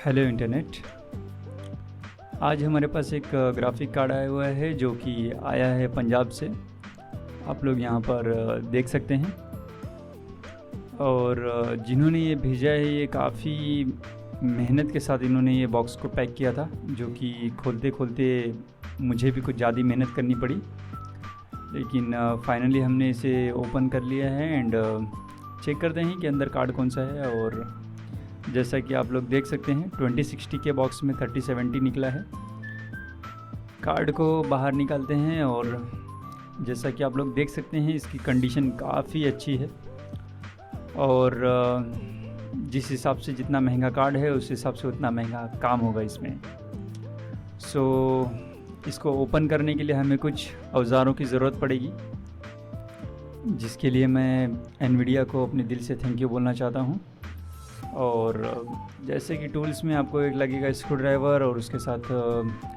Hello internet. आज हमारे पास एक ग्राफिक कार्ड आया हुआ है जो कि आया है पंजाब से। आप लोग यहाँ पर देख सकते हैं। और जिन्होंने ये भेजा है ये काफ़ी मेहनत के साथ इन्होंने ये बॉक्स को पैक किया था, जो कि खोलते खोलते मुझे भी कुछ ज़्यादा मेहनत करनी पड़ी। लेकिन फाइनली हमने इसे ओपन कर लिया है एंड चेक करते हैं कि अंदर कार्ड कौन सा है। और जैसा कि आप लोग देख सकते हैं 2060 के बॉक्स में 3070 निकला है। कार्ड को बाहर निकालते हैं और जैसा कि आप लोग देख सकते हैं इसकी कंडीशन काफ़ी अच्छी है। और जिस हिसाब से जितना महंगा कार्ड है उस हिसाब से उतना महंगा काम होगा इसमें। इसको ओपन करने के लिए हमें कुछ औजारों की ज़रूरत पड़ेगी, जिसके लिए मैं एनवीडिया को अपने दिल से थैंक यू बोलना चाहता हूँ। और जैसे कि टूल्स में आपको एक लगेगा स्क्रू ड्राइवर और उसके साथ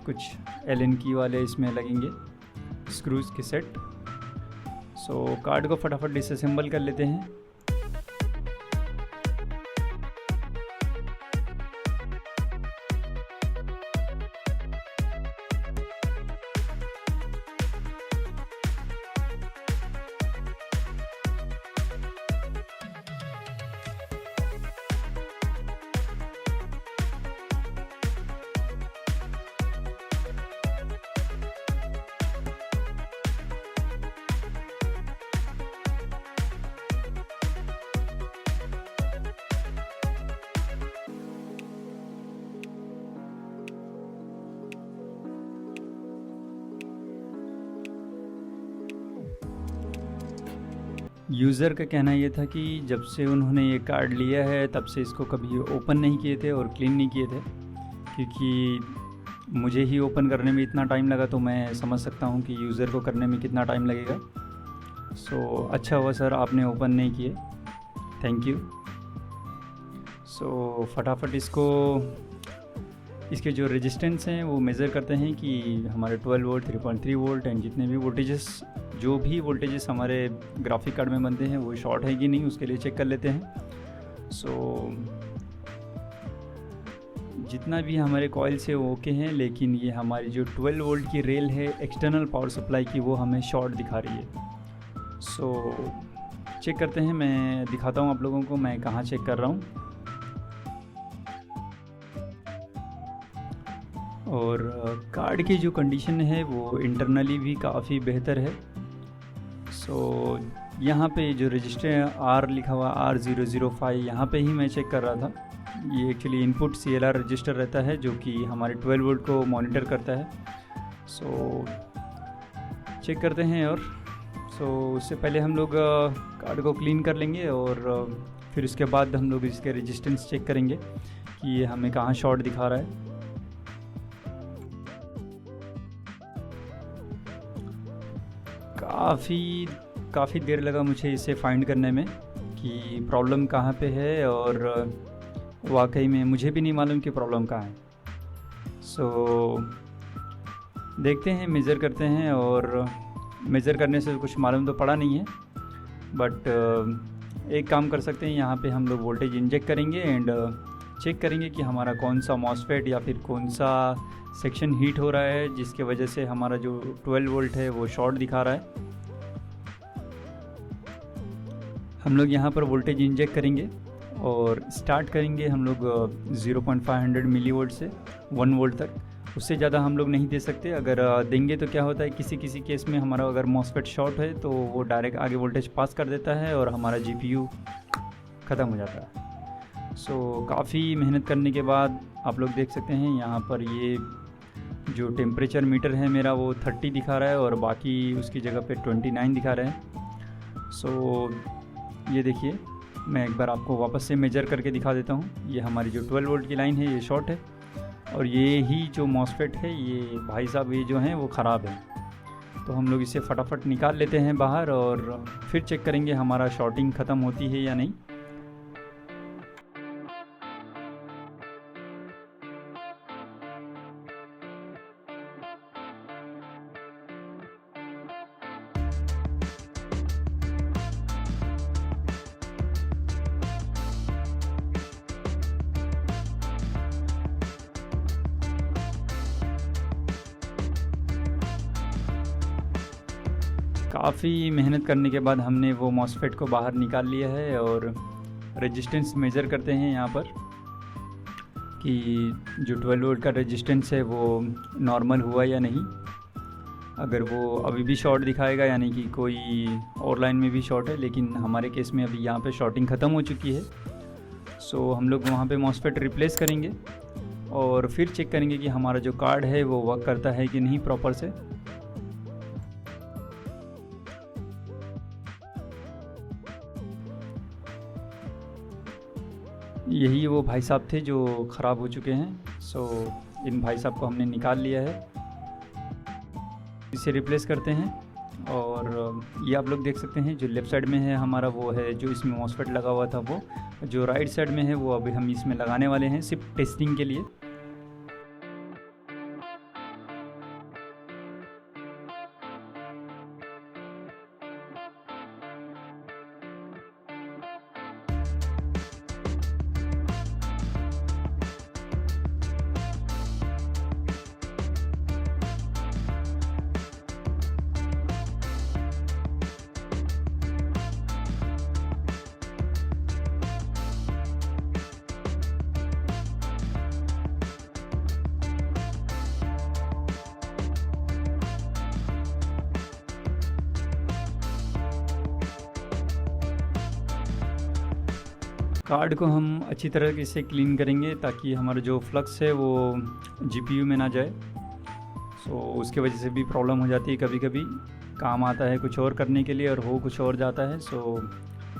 कुछ एलन की वाले इसमें लगेंगे स्क्रूज़ के सेट। कार्ड को फटाफट डिसअसेंबल कर लेते हैं। यूज़र का कहना ये था कि जब से उन्होंने ये कार्ड लिया है तब से इसको कभी ओपन नहीं किए थे और क्लीन नहीं किए थे, क्योंकि मुझे ही ओपन करने में इतना टाइम लगा तो मैं समझ सकता हूँ कि यूज़र को करने में कितना टाइम लगेगा। अच्छा हुआ सर आपने ओपन नहीं किए, थैंक यू। फटाफट इसके जो रेजिस्टेंस हैं वो मेज़र करते हैं कि हमारे 12 वोल्ट 3.3 वोल्ट एंड जितने भी वोल्टेजेस हमारे ग्राफिक कार्ड में बनते हैं वो शॉर्ट है कि नहीं, उसके लिए चेक कर लेते हैं। जितना भी हमारे कॉइल से वो ओके हैं, लेकिन ये हमारी जो 12 वोल्ट की रेल है एक्सटर्नल पावर सप्लाई की वो हमें शॉर्ट दिखा रही है। चेक करते हैं, मैं दिखाता हूँ आप लोगों को मैं कहाँ चेक कर रहा हूँ। और कार्ड की जो कंडीशन है वो इंटरनली भी काफ़ी बेहतर है। यहाँ पे जो रजिस्टर R लिखा हुआ R005 यहाँ पे ही मैं चेक कर रहा था। ये एक्चुअली इनपुट CLR रजिस्टर रहता है जो कि हमारे 12 वोल्ट को मॉनिटर करता है। चेक करते हैं। और उससे पहले हम लोग कार्ड को क्लीन कर लेंगे और फिर उसके बाद हम लोग इसके रेजिस्टेंस चेक करेंगे कि ये हमें कहाँ शॉर्ट दिखा रहा है। काफ़ी देर लगा मुझे इसे फाइंड करने में कि प्रॉब्लम कहाँ पे है, और वाकई में मुझे भी नहीं मालूम कि प्रॉब्लम कहाँ है। देखते हैं, मेज़र करते हैं। और मेज़र करने से कुछ मालूम तो पड़ा नहीं है, बट एक काम कर सकते हैं, यहाँ पे हम लोग वोल्टेज इंजेक्ट करेंगे एंड चेक करेंगे कि हमारा कौन सा मॉसफेट या फिर कौन सा सेक्शन हीट हो रहा है जिसके वजह से हमारा जो 12 वोल्ट है वो शॉर्ट दिखा रहा है। हम लोग यहाँ पर वोल्टेज इंजेक्ट करेंगे और स्टार्ट करेंगे हम लोग 0.500 मिलीवोल्ट से 1 वोल्ट तक। उससे ज़्यादा हम लोग नहीं दे सकते। अगर देंगे तो क्या होता है, किसी केस में हमारा अगर मॉसफेट शॉर्ट है तो वो डायरेक्ट आगे वोल्टेज पास कर देता है और हमारा GPU ख़त्म हो जाता है। काफ़ी मेहनत करने के बाद आप लोग देख सकते हैं यहाँ पर ये जो टेम्परेचर मीटर है मेरा वो 30 दिखा रहा है और बाकी उसकी जगह पे 29 दिखा रहा है। ये देखिए, मैं एक बार आपको वापस से मेजर करके दिखा देता हूँ। ये हमारी जो 12 वोल्ट की लाइन है ये शॉर्ट है, और ये ही जो मॉसफेट है ये भाई साहब ये जो हैं वो ख़राब है। तो हम लोग इसे फटाफट निकाल लेते हैं बाहर और फिर चेक करेंगे हमारा शॉर्टिंग ख़त्म होती है या नहीं। काफ़ी मेहनत करने के बाद हमने वो मॉसफेट को बाहर निकाल लिया है और रेजिस्टेंस मेज़र करते हैं यहाँ पर कि जो 12 वोल्ट का रेजिस्टेंस है वो नॉर्मल हुआ या नहीं। अगर वो अभी भी शॉर्ट दिखाएगा यानी कि कोई और लाइन में भी शॉर्ट है, लेकिन हमारे केस में अभी यहाँ पे शॉर्टिंग ख़त्म हो चुकी है। सो हम लोग वहाँ पे मॉसफेट रिप्लेस करेंगे और फिर चेक करेंगे कि हमारा जो कार्ड है वो वर्क करता है कि नहीं प्रॉपर से। यही वो भाई साहब थे जो ख़राब हो चुके हैं। सो इन भाई साहब को हमने निकाल लिया है, इसे रिप्लेस करते हैं। और ये आप लोग देख सकते हैं जो लेफ़्ट साइड में है हमारा वो है जो इसमें मॉसफेट लगा हुआ था, वो जो राइट साइड में है वो अभी हम इसमें लगाने वाले हैं सिर्फ टेस्टिंग के लिए। कार्ड को हम अच्छी तरह से क्लीन करेंगे ताकि हमारा जो फ्लक्स है वो जीपीयू में ना जाए। सो उसके वजह से भी प्रॉब्लम हो जाती है, कभी कभी काम आता है कुछ और करने के लिए और हो कुछ और जाता है। सो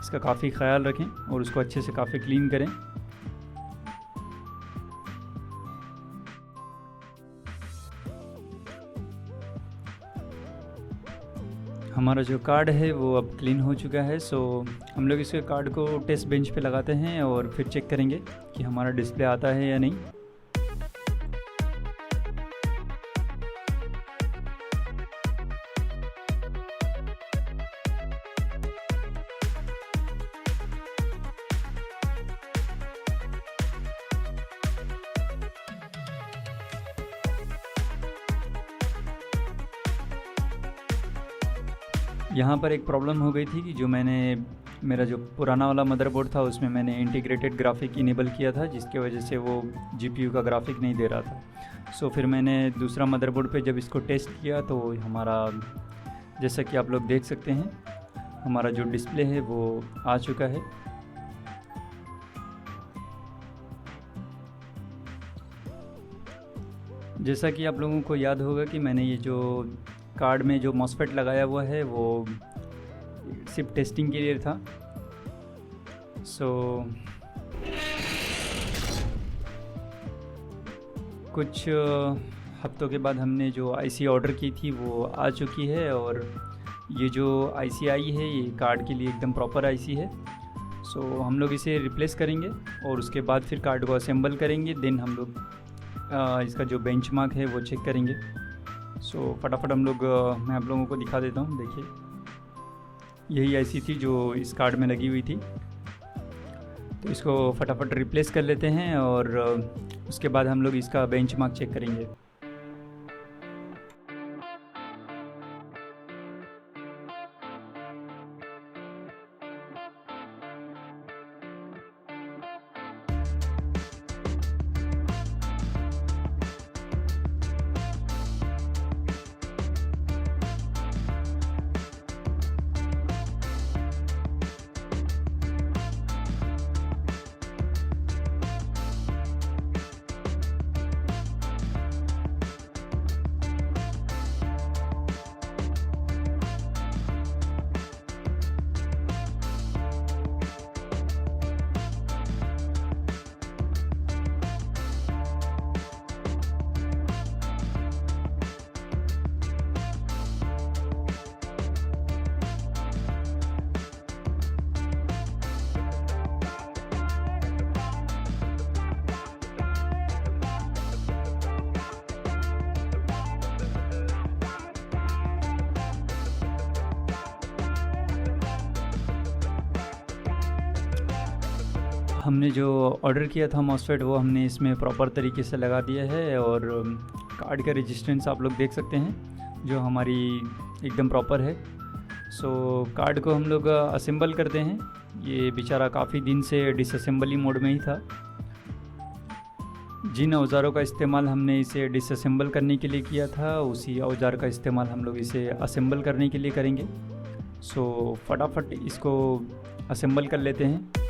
इसका काफ़ी ख्याल रखें और उसको अच्छे से काफ़ी क्लीन करें। हमारा जो कार्ड है वो अब क्लीन हो चुका है। सो हम लोग इसके कार्ड को टेस्ट बेंच पे लगाते हैं और फिर चेक करेंगे कि हमारा डिस्प्ले आता है या नहीं। यहाँ पर एक प्रॉब्लम हो गई थी कि जो मेरा जो पुराना वाला मदरबोर्ड था उसमें मैंने इंटीग्रेटेड ग्राफिक इनेबल किया था, जिसके वजह से वो जीपीयू का ग्राफिक नहीं दे रहा था। सो फिर मैंने दूसरा मदरबोर्ड पे जब इसको टेस्ट किया तो हमारा, जैसा कि आप लोग देख सकते हैं, हमारा जो डिस्प्ले है वो आ चुका है। जैसा कि आप लोगों को याद होगा कि मैंने ये जो कार्ड में जो मॉसफेट लगाया हुआ है वो सिर्फ टेस्टिंग के लिए था। सो कुछ हफ्तों के बाद हमने जो आईसी ऑर्डर की थी वो आ चुकी है और ये जो आईसी आई है ये कार्ड के लिए एकदम प्रॉपर आईसी है। सो हम लोग इसे रिप्लेस करेंगे और उसके बाद फिर कार्ड को असेंबल करेंगे। देन हम लोग इसका जो बेंचमार्क है वो चेक करेंगे। सो फटाफट हम लोग मैं आप लोगों को दिखा देता हूँ। देखिए यही आईसी थी जो इस कार्ड में लगी हुई थी, तो इसको फटाफट रिप्लेस कर लेते हैं और उसके बाद हम लोग इसका बेंचमार्क चेक करेंगे। हमने जो ऑर्डर किया था मॉसफेट वो हमने इसमें प्रॉपर तरीके से लगा दिया है और कार्ड का रेजिस्टेंस आप लोग देख सकते हैं जो हमारी एकदम प्रॉपर है। सो कार्ड को हम लोग असेंबल करते हैं। ये बेचारा काफ़ी दिन से डिसअसेंबली मोड में ही था। जिन औज़ारों का इस्तेमाल हमने इसे डिसअसेंबल करने के लिए किया था, उसी औज़ार का इस्तेमाल हम लोग इसे असेंबल करने के लिए करेंगे। सो फटाफट इसको असेंबल कर लेते हैं।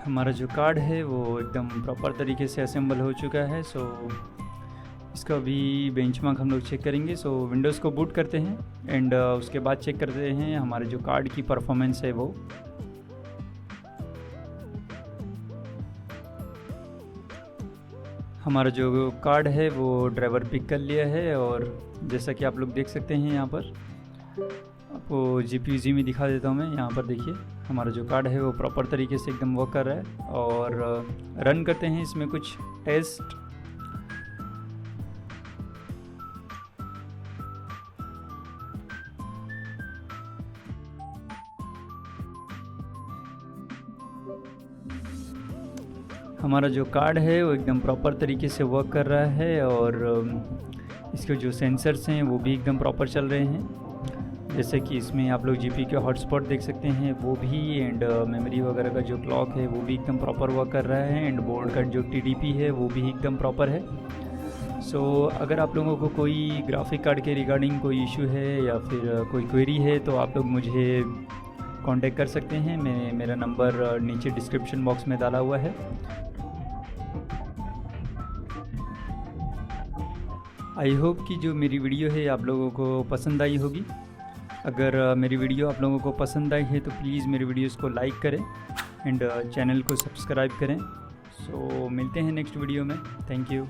हमारा जो कार्ड है वो एकदम प्रॉपर तरीके से असेंबल हो चुका है। सो इसका भी बेंचमार्क हम लोग चेक करेंगे। सो विंडोज़ को बूट करते हैं एंड उसके बाद चेक करते हैं हमारे जो कार्ड की परफॉर्मेंस है वो। हमारा जो कार्ड है वो ड्राइवर पिक कर लिया है, और जैसा कि आप लोग देख सकते हैं यहाँ पर, आपको GPU में दिखा देता हूँ मैं। यहाँ पर देखिए हमारा जो कार्ड है वो प्रॉपर तरीके से एकदम वर्क कर रहा है। और रन करते हैं इसमें कुछ टेस्ट। हमारा जो कार्ड है वो एकदम प्रॉपर तरीके से वर्क कर रहा है, और इसके जो सेंसर्स हैं वो भी एकदम प्रॉपर चल रहे हैं। जैसे कि इसमें आप लोग GPU के हॉटस्पॉट देख सकते हैं वो भी, एंड मेमोरी वगैरह का जो क्लॉक है वो भी एकदम प्रॉपर वर्क कर रहा है, एंड बोर्ड का जो TDP है वो भी एकदम प्रॉपर है। सो अगर आप लोगों को कोई ग्राफिक कार्ड के रिगार्डिंग कोई इशू है या फिर कोई क्वेरी है तो आप लोग मुझे कांटेक्ट कर सकते हैं। मेरा नंबर नीचे डिस्क्रिप्शन बॉक्स में डाला हुआ है। आई होप कि जो मेरी वीडियो है आप लोगों को पसंद आई होगी। अगर मेरी वीडियो आप लोगों को पसंद आई है तो प्लीज़ मेरी वीडियोस को लाइक करें एंड चैनल को सब्सक्राइब करें। सो मिलते हैं नेक्स्ट वीडियो में। Thank you.